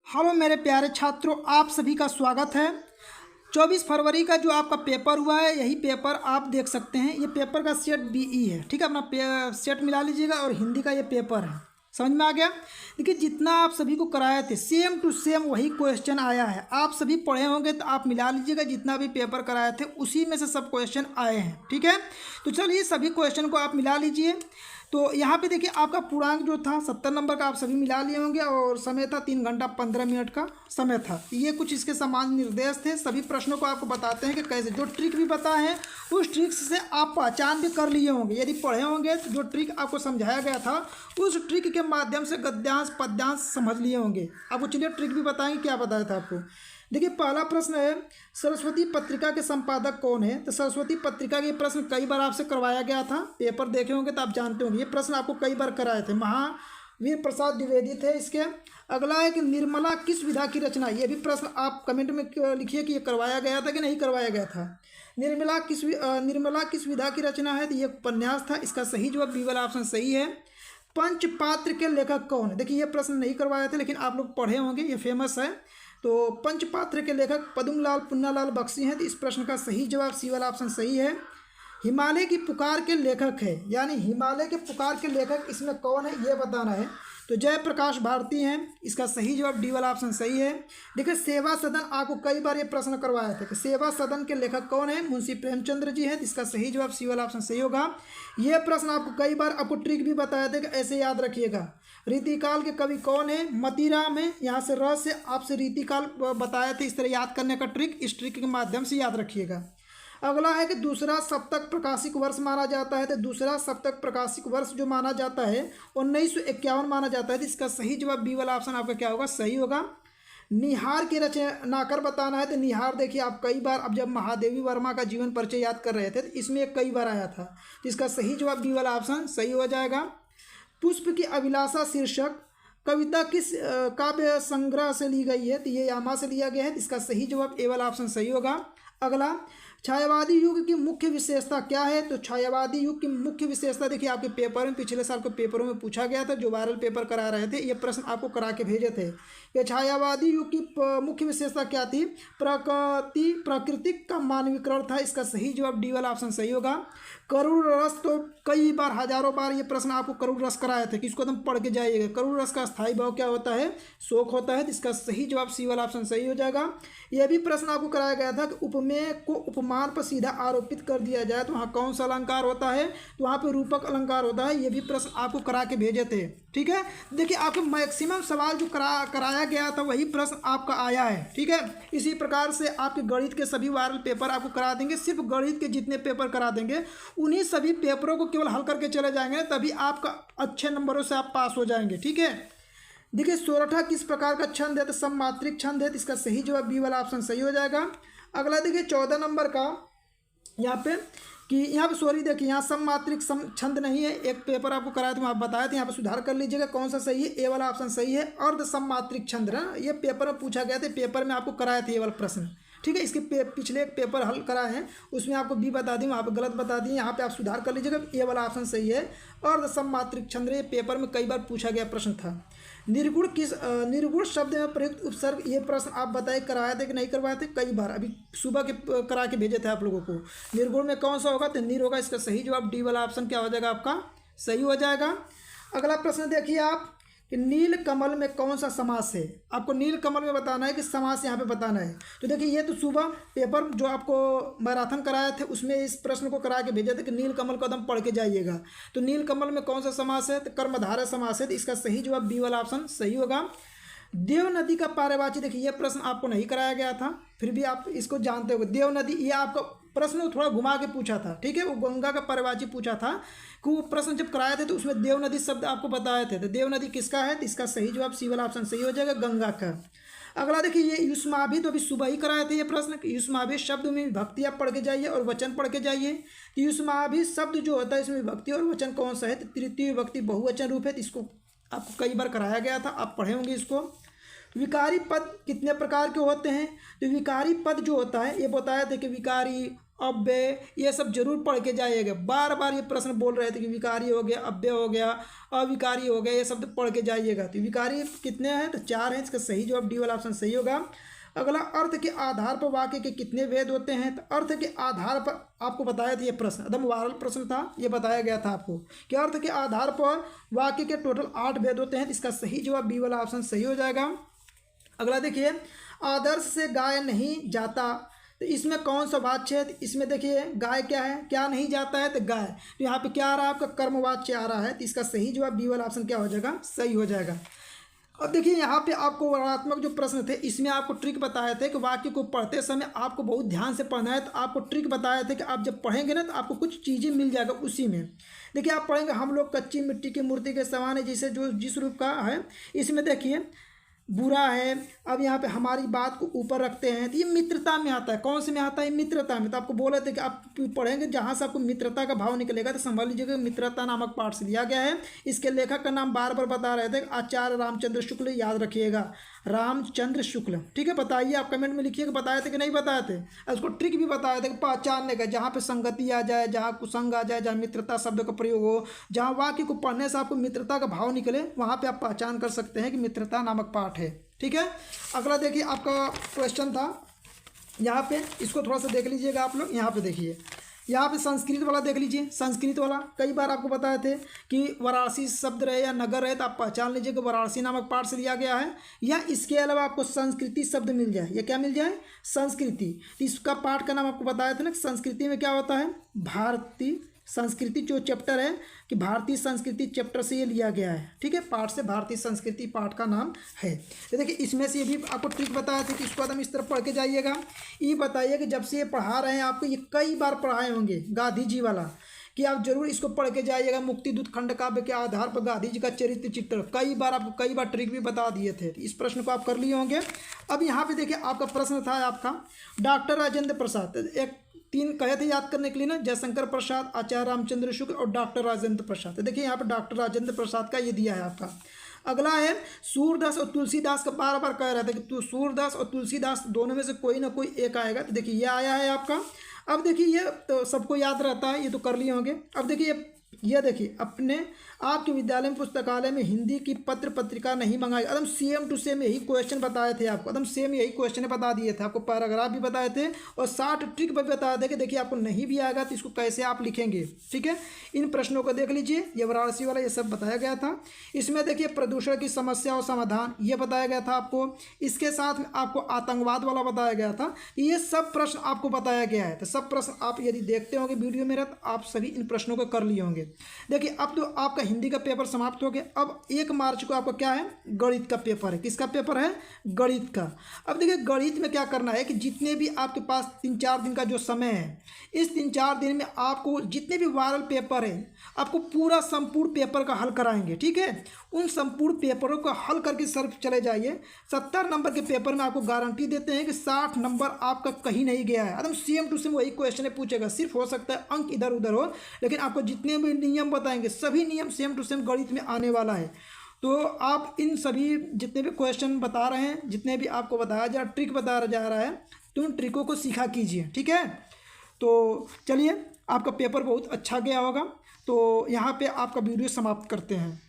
Hello मेरे प्यारे छात्रों, आप सभी का स्वागत है। 24 फरवरी का जो आपका पेपर हुआ है, यही पेपर आप देख सकते हैं। ये पेपर का सेट बीई है, ठीक है। अपना सेट मिला लीजिएगा और हिंदी का ये पेपर है। समझ में आ गया। देखिए, जितना आप सभी को कराए थे सेम टू सेम वही क्वेश्चन आया है। आप सभी पढ़े होंगे तो आप मिला लीजिएगा, जितना भी पेपर कराए थे उसी में से सब क्वेश्चन आए हैं, ठीक है। तो चलिए सभी क्वेश्चन को आप मिला लीजिए। तो यहाँ पे देखिए, आपका पूर्णांक जो था 70 नंबर का आप सभी मिला लिए होंगे और समय था 3 घंटा 15 मिनट का समय था। ये कुछ इसके समान निर्देश थे। सभी प्रश्नों को आपको बताते हैं कि कैसे, जो ट्रिक भी बताए हैं उस ट्रिक से आप पहचान भी कर लिए होंगे। यदि पढ़े होंगे तो जो ट्रिक आपको समझाया गया था उस ट्रिक के माध्यम से गद्यांश पद्यांश समझ लिए होंगे। आपको चलिए ट्रिक भी बताएंगे क्या बताया था आपको। देखिए, पहला प्रश्न है, सरस्वती पत्रिका के संपादक कौन है। तो सरस्वती पत्रिका के प्रश्न कई बार आपसे करवाया गया था, पेपर देखे होंगे तो आप जानते होंगे। ये प्रश्न आपको कई बार कराए थे, महावीर प्रसाद द्विवेदी थे इसके। अगला है कि निर्मला किस विधा की रचना। ये भी प्रश्न आप कमेंट में लिखिए कि ये करवाया गया था कि नहीं करवाया गया था। निर्मला किस विधा की रचना है। तो ये उपन्यास था। इसका सही जवाब बी वाला ऑप्शन सही है। पंचपात्र के लेखक कौन है। देखिए, ये प्रश्न नहीं करवाए थे लेकिन आप लोग पढ़े होंगे, ये फेमस है। तो पंचपात्र के लेखक पद्मलाल पुन्नालाल बख्शी हैं। तो इस प्रश्न का सही जवाब सी वाला ऑप्शन सही है। हिमालय की पुकार के लेखक है, यानी हिमालय के पुकार के लेखक इसमें कौन है ये बताना है। तो जयप्रकाश भारती हैं। इसका सही जवाब डी वाला ऑप्शन सही है। देखिए, सेवा सदन आपको कई बार ये प्रश्न करवाया था कि सेवा सदन के लेखक कौन है। मुंशी प्रेमचंद्र जी हैं। इसका सही जवाब सी वाला ऑप्शन सही होगा। यह प्रश्न आपको कई बार आपको ट्रिक भी बताया था कि ऐसे याद रखिएगा। रीतिकाल के कवि कौन है। मतीराम है। यहाँ से र से आपसे रीतिकाल बताए थे। इस तरह याद करने का ट्रिक, इस ट्रिक के माध्यम से याद रखिएगा। अगला है कि दूसरा सप्तक प्रकाशिक वर्ष माना जाता है। तो दूसरा सप्तक प्रकाशिक वर्ष जो माना जाता है 1951 माना जाता है। तो इसका सही जवाब बी वाला ऑप्शन आपका क्या होगा, सही होगा। निहार के रचनाकार बताना है। तो निहार देखिए, आप कई बार, अब जब महादेवी वर्मा का जीवन परिचय याद कर रहे थे तो इसमें कई बार आया था। तो इसका सही जवाब बी वाला ऑप्शन सही हो जाएगा। पुष्प की अभिलाषा शीर्षक कविता किस काव्य संग्रह से ली गई है। तो ये यामा से लिया गया है। इसका सही जवाब ए वाला ऑप्शन सही होगा। अगला, छायावादी युग की मुख्य विशेषता क्या है। तो छायावादी युग की मुख्य विशेषता देखिए, आपके पेपर में पिछले साल के पेपरों में पूछा गया था, जो वायरल पेपर करा रहे थे। ये प्रश्न आपको करा के भेजे थे कि छायावादी युग की मुख्य विशेषता क्या थी। प्राकृतिक का मानवीकरण था। इसका सही जवाब डी वाला ऑप्शन सही होगा। करुण रस, तो कई बार, हजारों बार ये प्रश्न आपको करुण रस कराए थे कि इसको एकदम पढ़ के जाइएगा। करुण रस का स्थायी भाव क्या होता है, शोक होता है। तो इसका सही जवाब सी वाला ऑप्शन सही हो जाएगा। यह भी प्रश्न आपको कराया गया था कि उपमेय को उपमान पर सीधा आरोपित कर दिया जाए तो वहाँ कौन सा अलंकार होता है। तो वहाँ पे रूपक अलंकार होता है। ये भी प्रश्न आपको करा के भेजे थे, ठीक है। देखिए, आपको मैक्सिमम सवाल जो कराया गया था वही प्रश्न आपका आया है, ठीक है। इसी प्रकार से आपके गणित के सभी वायरल पेपर आपको करा देंगे। सिर्फ गणित के जितने पेपर करा देंगे उन्हीं सभी पेपरों को केवल हल करके चले जाएंगे, तभी आपका अच्छे नंबरों से आप पास हो जाएंगे, ठीक है। देखिए, सोरठा किस प्रकार का छंद है। तो सममात्रिक छंद है। तो इसका सही जवाब बी वाला ऑप्शन सही हो जाएगा। अगला देखिए, 14 नंबर का यहाँ पे सॉरी, देखिए यहाँ सममात्रिक छंद नहीं है। एक पेपर आपको कराया था, वहाँ बताया था, यहाँ पे सुधार कर लीजिएगा कौन सा सही है। ए वाला ऑप्शन सही है। अर्ध सममात्रिक छंद ना, ये पेपर में पूछा गया था, पेपर में आपको कराया था ये वाला प्रश्न, ठीक है। इसके पिछले एक पेपर हल कराए हैं, उसमें आपको बी बता दी, वहाँ पे गलत बता दी। यहाँ पे आप सुधार कर लीजिएगा। ये वाला ऑप्शन सही है। अर्ध सममात्रिक छंद, ये पेपर में कई बार पूछा गया प्रश्न था। निर्गुण शब्द में प्रयुक्त उपसर्ग, ये प्रश्न आप बताए कराए थे कि नहीं करवाए थे। कई बार अभी सुबह के करा के भेजे थे आप लोगों को। निर्गुण में कौन सा होगा, तो निर होगा। इसका सही जवाब डी वाला ऑप्शन क्या हो जाएगा, आपका सही हो जाएगा। अगला प्रश्न देखिए आप कि नील कमल में कौन सा समास है। आपको नील कमल में बताना है कि समास यहाँ पे बताना है। तो देखिए, ये तो सुबह पेपर जो आपको मैराथन कराए थे उसमें इस प्रश्न को करा के भेजे थे कि नील कमल को एकदम पढ़ के जाइएगा। तो नील कमल में कौन सा समास है, तो कर्मधारय समास है। तो इसका सही जवाब बी वाला ऑप्शन सही होगा। देव नदी का पर्यायवाची, देखिए ये प्रश्न आपको नहीं कराया गया था, फिर भी आप इसको जानते हो। देव नदी, ये आपका प्रश्न थोड़ा घुमा के पूछा था, ठीक है। वो गंगा का पर्यायवाची पूछा था कि वो प्रश्न जब कराए थे तो उसमें देव नदी शब्द आपको बताए थे। तो देव नदी किसका है। तो इसका सही जवाब सी वाला ऑप्शन सही हो जाएगा, गंगा का। अगला देखिए, ये युष्माभि, तो अभी सुबह ही कराए थे ये प्रश्न कि युष्माभि शब्द में विभक्ति आप पढ़ के जाइए और वचन पढ़ के जाइए। कि युष्माभि शब्द जो होता है इसमें विभक्ति और वचन कौन सा है। तो तृतीय विभक्ति बहुवचन रूप है। तो इसको आपको कई बार कराया गया था, आप पढ़े होंगे इसको। विकारी पद कितने प्रकार के होते हैं। तो विकारी पद जो होता है, ये बताया था कि विकारी अव्यय, ये सब जरूर पढ़ के जाइएगा। बार बार ये प्रश्न बोल रहे थे कि विकारी हो गया, अव्यय हो गया, अविकारी हो गया, ये शब्द पढ़ के जाइएगा। तो विकारी कितने हैं, तो 4 हैं। इसका सही जवाब डी वाला ऑप्शन सही होगा। अगला, अर्थ के आधार पर वाक्य के कितने वेद होते हैं, तो अर्थ के आधार पर आपको बताया था ये प्रश्न, एकदम वायरल प्रश्न था, ये बताया गया था आपको कि अर्थ के आधार पर वाक्य के टोटल 8 वेद होते हैं। तो इसका सही जवाब बी वाला ऑप्शन सही हो जाएगा। अगला देखिए, आदर्श से गाय नहीं जाता, तो इसमें कौन सा वाच्य है, तो इसमें देखिए गाय क्या है, क्या नहीं जाता है, तो गाय। तो यहाँ पे क्या आ रहा है, आपका कर्मवाच्य आ रहा है। तो इसका सही जवाब बी वाला ऑप्शन क्या हो जाएगा, सही हो जाएगा। अब देखिए यहाँ पे आपको वर्णनात्मक जो प्रश्न थे, इसमें आपको ट्रिक बताए थे कि वाक्य को पढ़ते समय आपको बहुत ध्यान से पढ़ना है। तो आपको ट्रिक बताए थे कि आप जब पढ़ेंगे ना, तो आपको कुछ चीज़ें मिल जाएगा उसी में। देखिए आप पढ़ेंगे, हम लोग कच्ची मिट्टी की मूर्ति के समान है, जैसे जो जिस रूप का है, इसमें देखिए बुरा है। अब यहाँ पे हमारी बात को ऊपर रखते हैं, तो ये मित्रता में आता है। कौन से में आता है, मित्रता में। तो आपको बोले थे कि आप पढ़ेंगे जहाँ से आपको मित्रता का भाव निकलेगा, तो संभाल लीजिएगा, मित्रता नामक पाठ से दिया गया है। इसके लेखक का नाम बार बार बता रहे थे, आचार्य रामचंद्र शुक्ल, याद रखिएगा, रामचंद्र शुक्ल। ठीक है, बताइए आप कमेंट में लिखिए कि बताए थे कि नहीं बताए थे। उसको ट्रिक भी बताए थे कि पहचानने का, जहाँ पे संगति आ जाए, जहाँ कुसंग आ जाए, जहाँ मित्रता शब्द का प्रयोग हो, जहाँ वाक्य को पढ़ने से आपको मित्रता का भाव निकले, वहाँ पे आप पहचान कर सकते हैं कि मित्रता नामक पाठ है। ठीक है, अगला देखिए आपका क्वेश्चन था यहाँ पे, इसको थोड़ा सा देख लीजिएगा आप लोग। यहाँ पे देखिए, यहाँ पे संस्कृत वाला देख लीजिए। संस्कृत वाला कई बार आपको बताए थे कि वाराणसी शब्द रहे या नगर रहे, तो आप पहचान लीजिए कि वाराणसी नामक पाठ से लिया गया है। या इसके अलावा आपको संस्कृति शब्द मिल जाए, या क्या मिल जाए, संस्कृति। इसका पाठ का नाम आपको बताया था ना, संस्कृति में क्या होता है, भारतीय संस्कृति जो चैप्टर है, कि भारतीय संस्कृति चैप्टर से ये लिया गया है। ठीक है, पाठ से भारतीय संस्कृति पाठ का नाम है। तो देखिए इसमें से ये भी आपको ट्रिक बताया था कि इसको एकदम इस तरह पढ़ के जाइएगा। ये बताइए कि जब से ये पढ़ा रहे हैं आपको, ये कई बार पढ़ाए होंगे गांधी जी वाला, कि आप जरूर इसको पढ़ के जाइएगा। मुक्ति दूत खंड काव्य के आधार पर गांधी जी का चरित्र चित्र, कई बार आपको कई बार ट्रिक भी बता दिए थे। इस प्रश्न को आप कर लिए होंगे। अब यहाँ पे देखिए आपका प्रश्न था आपका डॉक्टर राजेंद्र प्रसाद, एक 3 कहे थे याद करने के लिए ना, जयशंकर प्रसाद, आचार्य रामचंद्र शुक्ल और डॉक्टर राजेंद्र प्रसाद। तो देखिए यहाँ पे डॉक्टर राजेंद्र प्रसाद का ये दिया है आपका। अगला है सूरदास और तुलसीदास का, बार बार कह रहा था कि सूरदास और तुलसीदास दोनों में से कोई ना कोई एक आएगा। तो देखिए ये आया है आपका। अब देखिए ये तो सबको याद रहता है, ये तो कर लिए होंगे। अब देखिए ये देखिए, अपने आपके विद्यालय में पुस्तकालय में हिंदी की पत्र पत्रिका नहीं मंगाई, एकदम सेम टू सेम यही क्वेश्चन बताए थे आपको, एकदम सेम यही क्वेश्चन बता दिए थे आपको, पैराग्राफ भी बताए थे और 60 ट्रिक भी बताए थे कि देखिए आपको नहीं भी आएगा तो इसको कैसे आप लिखेंगे। ठीक है, इन प्रश्नों को देख लीजिए, ये वाराणसी वाला ये सब बताया गया था। इसमें देखिए प्रदूषण की समस्या और समाधान ये बताया गया था आपको। इसके साथ में आपको आतंकवाद वाला बताया गया था। ये सब प्रश्न आपको बताया गया है। तो सब प्रश्न आप यदि देखते होंगे वीडियो मेरा, तो आप सभी इन प्रश्नों को कर लिए होंगे। देखिए अब तो आपका हिंदी का पेपर समाप्त हो गया। अब 1 मार्च को आपका क्या है, गणित का पेपर है। किसका पेपर है, गणित का। अब देखिए गणित में क्या करना है कि जितने भी आपके पास 3-4 दिन का जो समय है, इस 3-4 दिन में आपको जितने भी वायरल पेपर है, आपको पूरा संपूर्ण पेपर का हल कराएंगे। ठीक है, उन संपूर्ण पेपरों को हल करके सर चले जाइए। 70 नंबर के पेपर में आपको गारंटी देते हैं कि 60 नंबर आपका कहीं नहीं गया है, एकदम सेम टू सेम वही क्वेश्चन पूछेगा। सिर्फ हो सकता है अंक इधर उधर हो, लेकिन आपको जितने भी नियम बताएंगे सभी नियम सेम टू सेम गणित में आने वाला है। तो आप इन सभी जितने भी क्वेश्चन बता रहे हैं, जितने भी आपको बताया जा रहा, ट्रिक बताया जा रहा है, तो उन ट्रिकों को सीखा कीजिए। ठीक है, तो चलिए आपका पेपर बहुत अच्छा गया होगा। तो यहाँ पे आपका वीडियो समाप्त करते हैं।